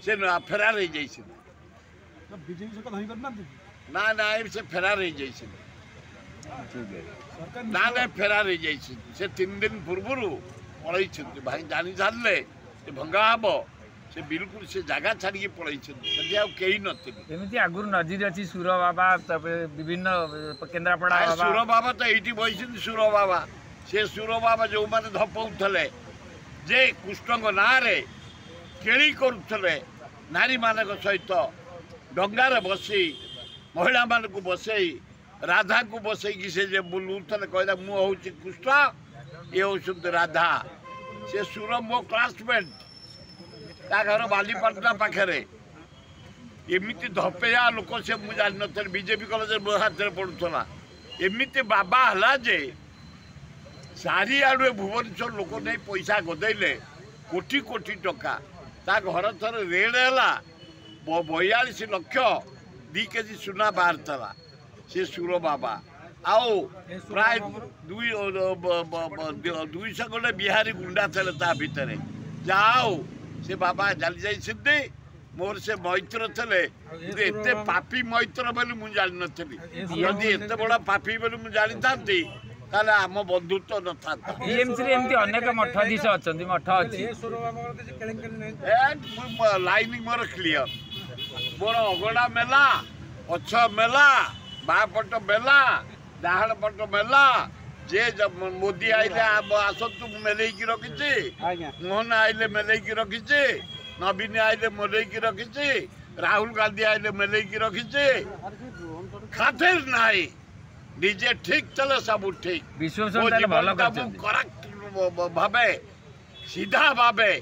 से फेरार हो जाइए ना ना से फेरार हो जाइए ना ना फेरार हो जाइए से 3 दिन पूर्व पलई भाई जानी छाड़े भंगा हम से बिल्कुल से जगह छाड़ी पलई कहीं नमती आगुरी नजर अच्छी सुर बाबा विभिन्न केन्द्रापड़ा सुर बाबा तो ये बही सुर बाबा से सुर बाबा जो मैंने धपाऊले जे कृष्ण ना केली करुले नारी मान सहित डंगार बसई महिला मान को बसई राधा को बसई से बुलूले कहला मुझे कृष्ण ये हूँ राधा से सुर मो क्लासमेट ता घर बालीपाटना पाखे एमती धपेया लोक से मुझे जान बीजेपी कॉलेज मो हाथ में पड़ूला एमती बाबा है जे चारिआडे भुवनेश्वर लोक नहीं पैसा गदेले कोटी कोटी टका ता घर थर रेड है 42 लक्ष 2 केजी सुना बाहर था से सुर बाबा आओ प्राय 200 खंडे बिहारी गुंडा थे भितर जाओ से बाबा जाली जाइए मोर से मैत्र थे एत पापी मैत्र बोली मुझे जानी नी जदि एत बड़ा पापी बोली मुझे जानी था ताले आम बंधुत्व न था अनेक मठाधीश अच्छा मठ अच्छी लाइन मोर क्लीयर मोर अगड़ा मेला पछ मेला बापट मेला डाण पट मेला जे मोदी आइले आसतु मेले रखी मोहन आइले मेले रखी नवीन आइले मेले रखी राहुल गांधी आइले मेले रखी खातिर नाई निजे ठीक चले सब ठीक करेक्ट भावे सीधा भावे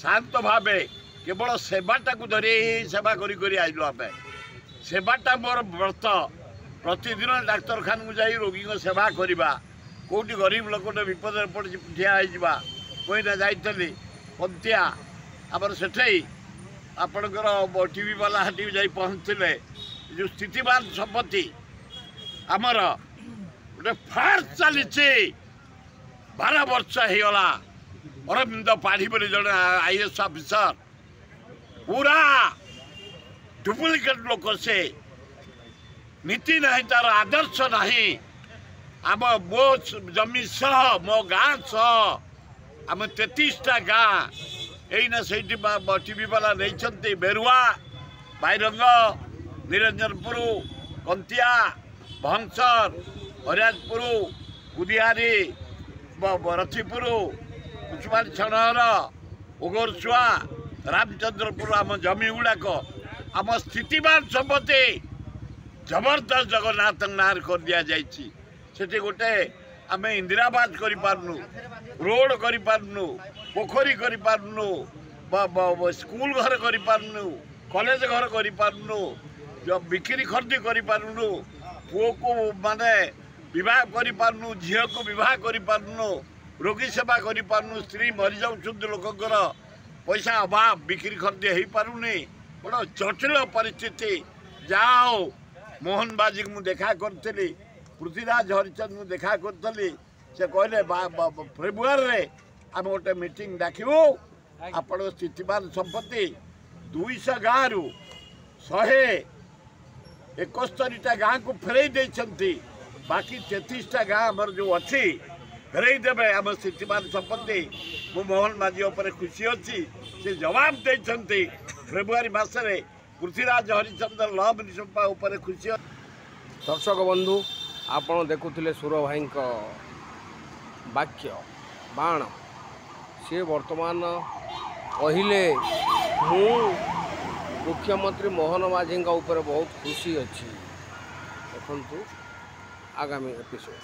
शांत भावे केवल सेवाटा को धरी सेवा करी आइलु आम सेवाटा मोर व्रत प्रतिदिन डाक्तरखाना को जाई रोगी को सेवा करवा कौटी गरीब लोकटे विपद पड़ी ठिया कोई जाइली पंतिया आमर सेठे आपणकर टीवी वाला हाटी जाई पहुँचले जो स्थितिवान संपत्ति आमर गोटे फार्स चली 12 वर्ष होगा अरविंद पाढ़ी बोली जड़े आईएएस ऑफिसर पूरा डुप्लिकेट लोक से नीति नहीं तार आदर्श नहीं आम मो जमी सह मो गाँ सह आम 33टा गाँ यहीना से टीवी वाला नहीं बेरुआ बैरंग निरंजनपुर कंतिया भंसर हरियाजपुर गुदिहारी रथीपुर कुसुमारी छणहर ओगरछुआ रामचंद्रपुर आम जमी गुड़ाक आम स्थितिवान संपत्ति जबरदस्त जगन्नाथ नार कर दि जाती गोटे आम इंदिराबाद करूँ रोड करूँ पोखरी करूँ स्कूल घर करूँ कॉलेज घर करूँ बिक्री खरीदी करूँ पुओ को माने विवाह करूँ झील को विवाह करूँ रोगी सेवा करूँ स्त्री मरी जाऊँ लोकंर पैसा अभाव बिक्री खरीदी हो पारुनी बड़ा जटिल परिस्थिति जाओ मोहन बाजी को देखा करी पृथ्वीराज हरिचंद को देखा करी से कहले फेब्रुआरी आम गोटे मीटिंग डाकू आपण स्थितिवान संपत्ति 200 गाँव रु 171टा गाँ को फेरई देती बाकी 33टा गाँ आमर जो अच्छी फेरई देवे आम स्थितिवान संपत्ति मु मोहन माझी उपर खुशी अच्छी से जवाब देते फेब्रुआरी मसरे पृथ्वीराज हरिचंद्र लव निशंपा उपर खुशी। दर्शक बंधु आपण देखुले सुर भाई वाक्य बाण सी वर्तमान कहले मु मुख्यमंत्री मोहन माझी उपर बहुत खुशी अच्छी देखु आगामी एपिसोड।